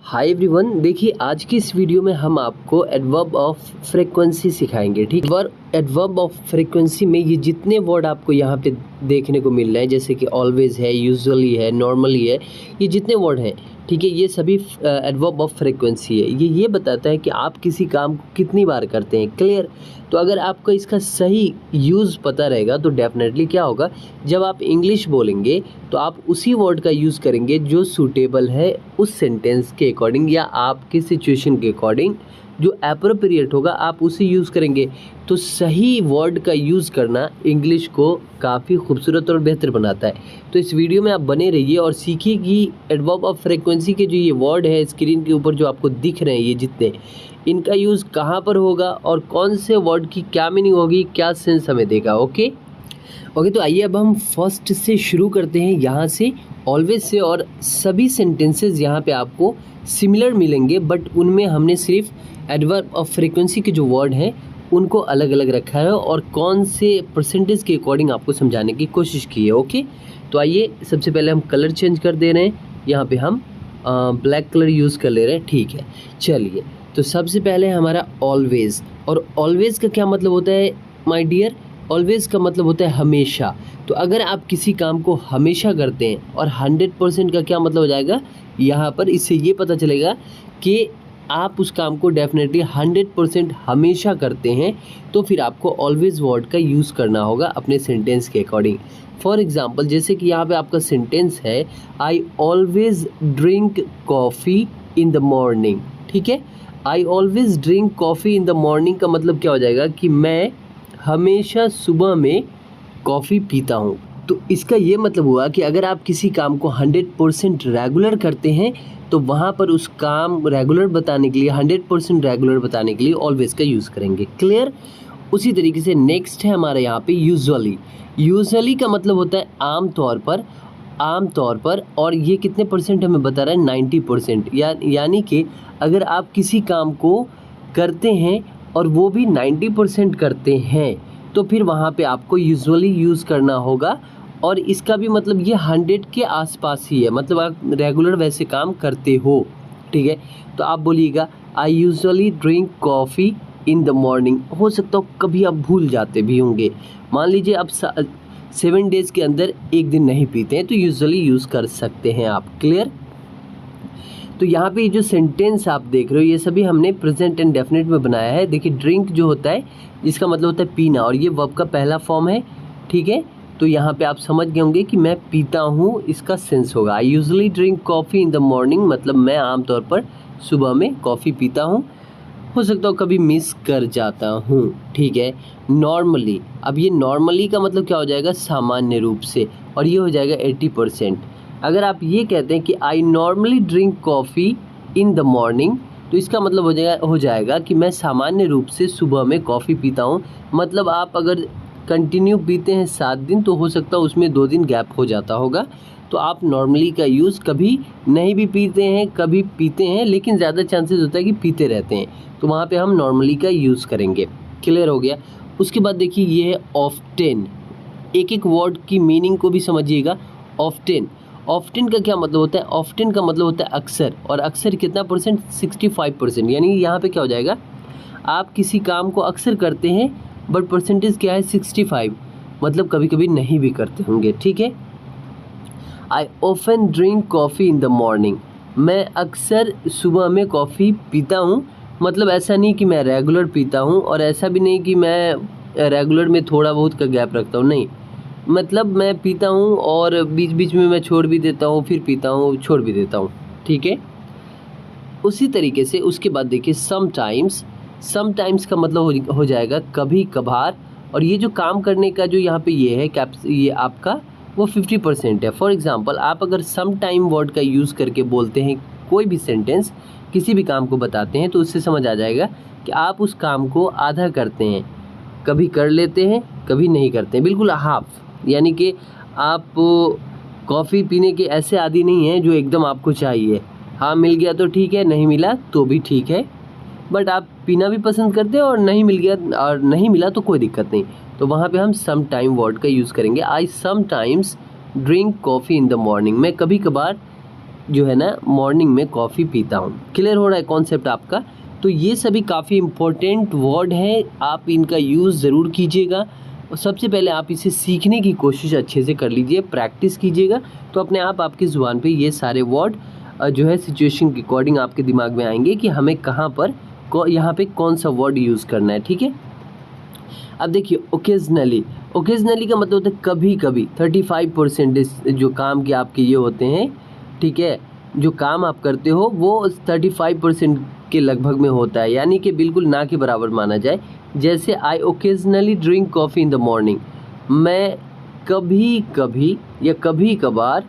Hi everyone, देखिए आज की इस वीडियो में हम आपको एडवर्ब ऑफ फ्रीक्वेंसी सिखाएंगे। ठीक, एडवर्ब ऑफ फ्रीक्वेंसी में ये जितने वर्ड आपको यहाँ पे देखने को मिल रहे हैं, जैसे कि ऑलवेज है, यूजुअली है, नॉर्मली है, ये जितने वर्ड हैं, ठीक है, ये सभी एडवर्ब ऑफ फ्रीक्वेंसी है। ये बताता है कि आप किसी काम को कितनी बार करते हैं। क्लियर? तो अगर आपको इसका सही यूज़ पता रहेगा तो डेफिनेटली क्या होगा, जब आप इंग्लिश बोलेंगे तो आप उसी वर्ड का यूज़ करेंगे जो सूटेबल है उस सेंटेंस के अकॉर्डिंग या आपकी सिचुएशन के अकॉर्डिंग, जो एप्रोप्रिएट होगा आप उसे यूज़ करेंगे। तो सही वर्ड का यूज़ करना इंग्लिश को काफ़ी खूबसूरत और बेहतर बनाता है। तो इस वीडियो में आप बने रहिए और सीखिए कि एडवर्ब ऑफ फ्रीक्वेंसी के जो ये वर्ड है स्क्रीन के ऊपर जो आपको दिख रहे हैं, ये जितने, इनका यूज़ कहाँ पर होगा और कौन से वर्ड की क्या मीनिंग होगी, क्या सेंस हमें देगा। ओके, तो आइए अब हम फर्स्ट से शुरू करते हैं, यहाँ से ऑलवेज से। और सभी सेंटेंसेस यहाँ पे आपको सिमिलर मिलेंगे, बट उनमें हमने सिर्फ एडवर्ब ऑफ फ्रीक्वेंसी के जो वर्ड हैं उनको अलग अलग रखा है और कौन से परसेंटेज के अकॉर्डिंग आपको समझाने की कोशिश की है। ओके, तो आइए सबसे पहले हम कलर चेंज कर दे रहे हैं। यहाँ पे हम ब्लैक कलर यूज़ कर ले रहे हैं। ठीक है, चलिए, तो सबसे पहले हमारा ऑलवेज़। और ऑलवेज़ का क्या मतलब होता है माय डियर? ऑलवेज़ का मतलब होता है हमेशा। तो अगर आप किसी काम को हमेशा करते हैं, और 100% का क्या मतलब हो जाएगा यहाँ पर, इससे ये पता चलेगा कि आप उस काम को डेफिनेटली 100% हमेशा करते हैं, तो फिर आपको ऑलवेज़ वर्ड का यूज़ करना होगा अपने सेंटेंस के अकॉर्डिंग। फॉर एग्ज़ाम्पल, जैसे कि यहाँ पे आपका सेंटेंस है, I always drink coffee in the morning. ठीक है, I always drink coffee in the morning का मतलब क्या हो जाएगा कि मैं हमेशा सुबह में कॉफ़ी पीता हूँ। तो इसका ये मतलब हुआ कि अगर आप किसी काम को 100% रेगुलर करते हैं तो वहाँ पर उस काम रेगुलर बताने के लिए, 100% रेगुलर बताने के लिए ऑलवेज़ का यूज़ करेंगे। क्लियर? उसी तरीके से नेक्स्ट है हमारे यहाँ पे यूजुअली। यूजुअली का मतलब होता है आम तौर पर, आम तौर पर। और ये कितने परसेंट हमें बता रहा है? 90%। यानी कि अगर आप किसी काम को करते हैं और वो भी 90% करते हैं, तो फिर वहाँ पे आपको यूजुअली यूज़ करना होगा। और इसका भी मतलब ये 100 के आसपास ही है, मतलब आप रेगुलर वैसे काम करते हो। ठीक है, तो आप बोलिएगा I usually drink coffee in the morning. हो सकता हो कभी आप भूल जाते भी होंगे, मान लीजिए आप 7 डेज़ के अंदर एक दिन नहीं पीते हैं, तो यूजुअली यूज़ कर सकते हैं आप। क्लियर? तो यहाँ पे जो सेंटेंस आप देख रहे हो, ये सभी हमने प्रेजेंट एंड डेफिनेट में बनाया है। देखिए, ड्रिंक जो होता है इसका मतलब होता है पीना, और ये वर्ब का पहला फॉर्म है। ठीक है, तो यहाँ पे आप समझ गए होंगे कि मैं पीता हूँ, इसका सेंस होगा I usually drink coffee in the morning, मतलब मैं आमतौर पर सुबह में कॉफ़ी पीता हूँ। हो सकता हो कभी मिस कर जाता हूँ। ठीक है, नॉर्मली। अब ये नॉर्मली का मतलब क्या हो जाएगा? सामान्य रूप से, और ये हो जाएगा 80%। अगर आप ये कहते हैं कि I normally drink coffee in the morning, तो इसका मतलब हो जाएगा कि मैं सामान्य रूप से सुबह में कॉफ़ी पीता हूँ। मतलब आप अगर कंटिन्यू पीते हैं 7 दिन, तो हो सकता है उसमें 2 दिन गैप हो जाता होगा। तो आप नॉर्मली का यूज़ कभी नहीं भी पीते हैं, कभी पीते हैं, लेकिन ज़्यादा चांसेस होता है कि पीते रहते हैं, तो वहाँ पे हम नॉर्मली का यूज़ करेंगे। क्लियर हो गया? उसके बाद देखिए, ये है ऑफ्टेन। एक एक वर्ड की मीनिंग को भी समझिएगा। ऑफ्टेन, ऑफ्टेन का क्या मतलब होता है? ऑफ्टेन का मतलब होता है अक्सर, और अक्सर कितना परसेंट? 65%। यानी यहाँ पे क्या हो जाएगा, आप किसी काम को अक्सर करते हैं, बट परसेंटेज क्या है? 65, मतलब कभी कभी नहीं भी करते होंगे। ठीक है, I often drink coffee in the morning, मैं अक्सर सुबह में कॉफ़ी पीता हूँ। मतलब ऐसा नहीं कि मैं रेगुलर पीता हूँ, और ऐसा भी नहीं कि मैं रेगुलर में थोड़ा बहुत का गैप रखता हूँ, नहीं, मतलब मैं पीता हूँ और बीच बीच में मैं छोड़ भी देता हूँ, फिर पीता हूँ, छोड़ भी देता हूँ। ठीक है, उसी तरीके से उसके बाद देखिए समटाइम्स। समटाइम्स का मतलब हो जाएगा कभी कभार। और ये जो काम करने का जो यहाँ पे ये है ये आपका वो 50% है। फॉर एग्ज़ाम्पल, आप अगर सम टाइम वर्ड का यूज़ करके बोलते हैं कोई भी सेंटेंस, किसी भी काम को बताते हैं, तो उससे समझ आ जाएगा कि आप उस काम को आधा करते हैं, कभी कर लेते हैं, कभी नहीं करते हैं, बिल्कुल हाफ। यानी कि आप कॉफ़ी पीने के ऐसे आदी नहीं हैं जो एकदम आपको चाहिए, हाँ मिल गया तो ठीक है, नहीं मिला तो भी ठीक है, बट आप पीना भी पसंद करते हैं, और नहीं मिल गया और नहीं मिला तो कोई दिक्कत नहीं। तो वहाँ पे हम सम टाइम वर्ड का यूज़ करेंगे। I sometimes drink coffee in the morning, मैं कभी कभार जो है ना मॉर्निंग में कॉफ़ी पीता हूँ। क्लियर हो रहा है कॉन्सेप्ट आपका? तो ये सभी काफ़ी इम्पोर्टेंट वर्ड हैं, आप इनका यूज़ ज़रूर कीजिएगा। और सबसे पहले आप इसे सीखने की कोशिश अच्छे से कर लीजिए, प्रैक्टिस कीजिएगा, तो अपने आप आपकी ज़ुबान पे ये सारे वर्ड जो है सिचुएशन के अकॉर्डिंग आपके दिमाग में आएंगे कि हमें कहाँ पर यहाँ पे कौन सा वर्ड यूज़ करना है। ठीक है, अब देखिए ओकेजनली, ओकेजनली का मतलब होता है कभी कभी। 35% जो काम के आपके ये होते हैं, ठीक है, जो काम आप करते हो वो 35% के लगभग में होता है, यानी कि बिल्कुल ना के बराबर माना जाए। जैसे I occasionally drink coffee in the morning, मैं कभी कभी या कभी कभार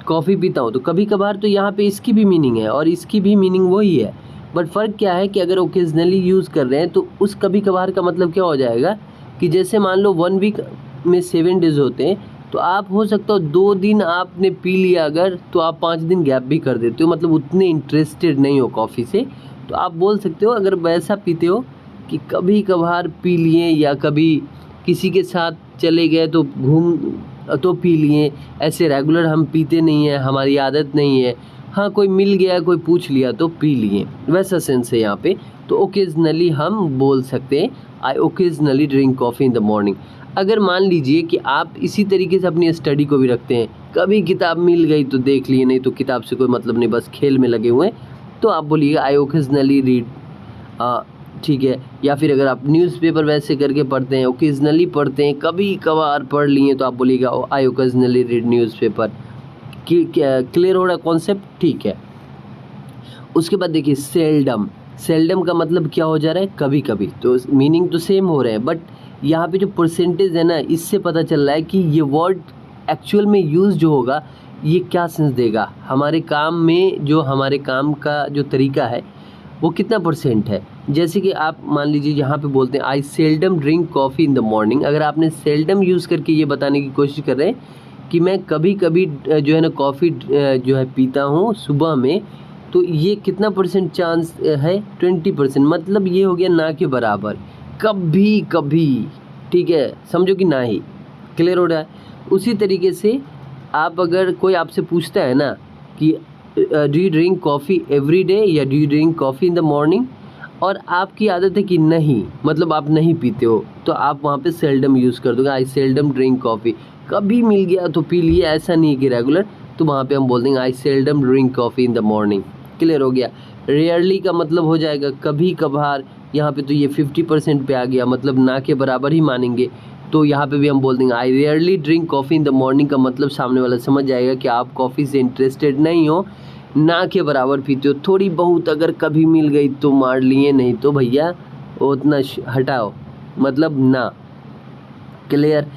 कॉफ़ी पीता हूँ। तो कभी कभार तो यहाँ पे इसकी भी मीनिंग है और इसकी भी मीनिंग वही है, बट फ़र्क क्या है कि अगर ओकेजनली यूज़ कर रहे हैं तो उस कभी कभार का मतलब क्या हो जाएगा कि जैसे मान लो 1 वीक में 7 डेज़ होते हैं, तो आप हो सकता हो 2 दिन आपने पी लिया अगर, तो आप 5 दिन गैप भी कर देते हो, मतलब उतने इंटरेस्टेड नहीं हो कॉफ़ी से। तो आप बोल सकते हो अगर वैसा पीते हो कि कभी कभार पी लिए, या कभी किसी के साथ चले गए तो तो पी लिए, ऐसे रेगुलर हम पीते नहीं हैं, हमारी आदत नहीं है। हाँ, कोई मिल गया, कोई पूछ लिया तो पी लिए, वैसा सेंस है यहाँ पे। तो ओकेजनली हम बोल सकते हैं I occasionally drink coffee in the morning. अगर मान लीजिए कि आप इसी तरीके से अपनी स्टडी को भी रखते हैं, कभी किताब मिल गई तो देख लिए, नहीं तो किताब से कोई मतलब नहीं, बस खेल में लगे हुए हैं, तो आप बोलिएगा आई ओकेजनली रीड, ठीक है। या फिर अगर आप न्यूज़पेपर वैसे करके पढ़ते हैं, ओकेजनली पढ़ते हैं, कभी कभार पढ़ लिए, तो आप बोलिएगा I occasionally read newspaper. Clear हो रहा कॉन्सेप्ट? ठीक है। उसके बाद देखिए सेल्डम, सेल्डम का मतलब क्या हो जा रहा है, कभी कभी। तो मीनिंग तो सेम हो रहे हैं, बट यहाँ पे जो परसेंटेज है ना, इससे पता चल रहा है कि ये वर्ड एक्चुअल में यूज़ जो होगा ये क्या सेंस देगा हमारे काम में, जो हमारे काम का जो तरीका है वो कितना परसेंट है। जैसे कि आप मान लीजिए यहाँ पे बोलते हैं I seldom drink coffee in the morning. अगर आपने सेल्डम यूज़ करके ये बताने की कोशिश कर रहे हैं कि मैं कभी कभी जो है ना कॉफ़ी जो है पीता हूँ सुबह में, तो ये कितना परसेंट चांस है, 20%। मतलब ये हो गया ना के बराबर, कभी कभी, ठीक है, समझो कि ना ही। क्लियर हो रहा है? उसी तरीके से आप अगर कोई आपसे पूछता है ना कि do you drink coffee every day या do you drink coffee in the morning, और आपकी आदत है कि नहीं, मतलब आप नहीं पीते हो, तो आप वहाँ पे सेल्डम यूज़ कर दोगे, आई सेल्डम ड्रिंक कॉफ़ी। कभी मिल गया तो पी लिए, ऐसा नहीं कि रेगुलर, तो वहाँ पे हम बोल देंगे I seldom drink coffee in the morning. Clear हो गया? रेयरली का मतलब हो जाएगा कभी कभार, यहाँ पे तो ये 50% पे आ गया, मतलब ना के बराबर ही मानेंगे। तो यहाँ पे भी हम बोल देंगे आई rarely drink coffee in the morning, का मतलब सामने वाला समझ जाएगा कि आप कॉफ़ी से इंटरेस्टेड नहीं हो, ना के बराबर पीते हो, थोड़ी बहुत अगर कभी मिल गई तो मार लिए, नहीं तो भैया उतना हटाओ, मतलब ना। क्लियर?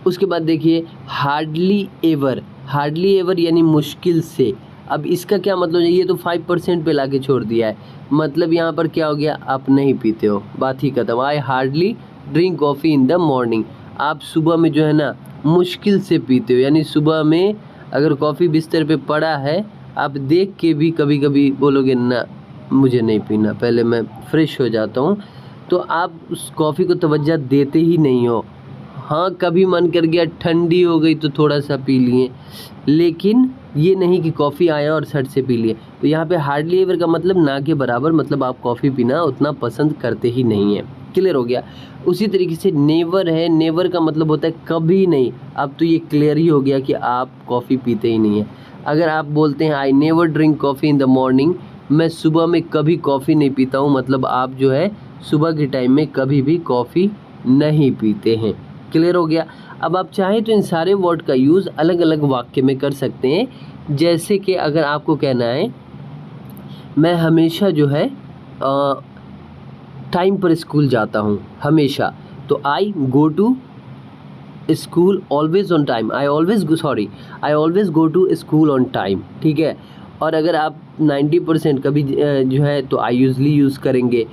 उसके बाद देखिए हार्डली एवर, हार्डली एवर यानी मुश्किल से। अब इसका क्या मतलब है, ये तो 5% पे लाके छोड़ दिया है, मतलब यहाँ पर क्या हो गया, आप नहीं पीते हो, बात ही खत्म। I hardly drink coffee in the morning, आप सुबह में जो है ना मुश्किल से पीते हो, यानी सुबह में अगर कॉफ़ी बिस्तर पे पड़ा है, आप देख के भी कभी कभी बोलोगे ना मुझे नहीं पीना, पहले मैं फ्रेश हो जाता हूँ, तो आप उस कॉफ़ी को तवज्जो देते ही नहीं हो। हाँ, कभी मन कर गया, ठंडी हो गई तो थोड़ा सा पी लिए, लेकिन ये नहीं कि कॉफ़ी आया और सट से पी लिए। तो यहाँ पे हार्डली एवर का मतलब ना के बराबर, मतलब आप कॉफ़ी पीना उतना पसंद करते ही नहीं है। क्लियर हो गया? उसी तरीके से नेवर है, नेवर का मतलब होता है कभी नहीं। अब तो ये क्लियर ही हो गया कि आप कॉफ़ी पीते ही नहीं है। अगर आप बोलते हैं I never drink coffee in the morning, मैं सुबह में कभी कॉफ़ी नहीं पीता हूँ, मतलब आप जो है सुबह के टाइम में कभी भी कॉफ़ी नहीं पीते हैं। क्लियर हो गया? अब आप चाहें तो इन सारे वर्ड का यूज़ अलग अलग वाक्य में कर सकते हैं। जैसे कि अगर आपको कहना है मैं हमेशा जो है टाइम पर स्कूल जाता हूँ, हमेशा, तो I go to school always on time, I always go to school on time, ठीक है। और अगर आप 90% कभी जो है तो आई यूजली यूज़ करेंगे।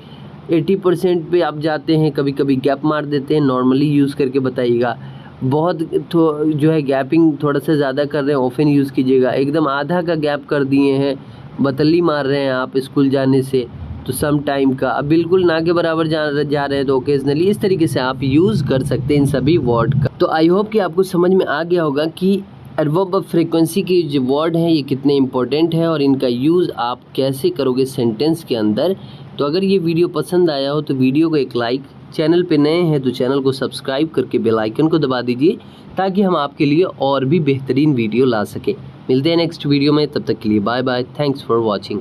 80% पे आप जाते हैं, कभी कभी गैप मार देते हैं, नॉर्मली यूज़ करके बताइएगा। बहुत जो है गैपिंग थोड़ा सा ज़्यादा कर रहे हैं, ऑफन यूज़ कीजिएगा। एकदम आधा का गैप कर दिए हैं, बतली मार रहे हैं आप स्कूल जाने से, तो सम टाइम का। अब बिल्कुल ना के बराबर जा रहे हैं तो ओकेजनली। इस तरीके से आप यूज़ कर सकते हैं इन सभी वर्ड का। तो आई होप कि आपको समझ में आ गया होगा कि एडवर्ब ऑफ फ्रीक्वेंसी के जो वर्ड हैं ये कितने इंपॉर्टेंट है और इनका यूज़ आप कैसे करोगे सेंटेंस के अंदर। तो अगर ये वीडियो पसंद आया हो तो वीडियो को एक लाइक, चैनल पे नए हैं तो चैनल को सब्सक्राइब करके बेल आइकन को दबा दीजिए ताकि हम आपके लिए और भी बेहतरीन वीडियो ला सकें। मिलते हैं नेक्स्ट वीडियो में, तब तक के लिए bye bye, thanks for watching.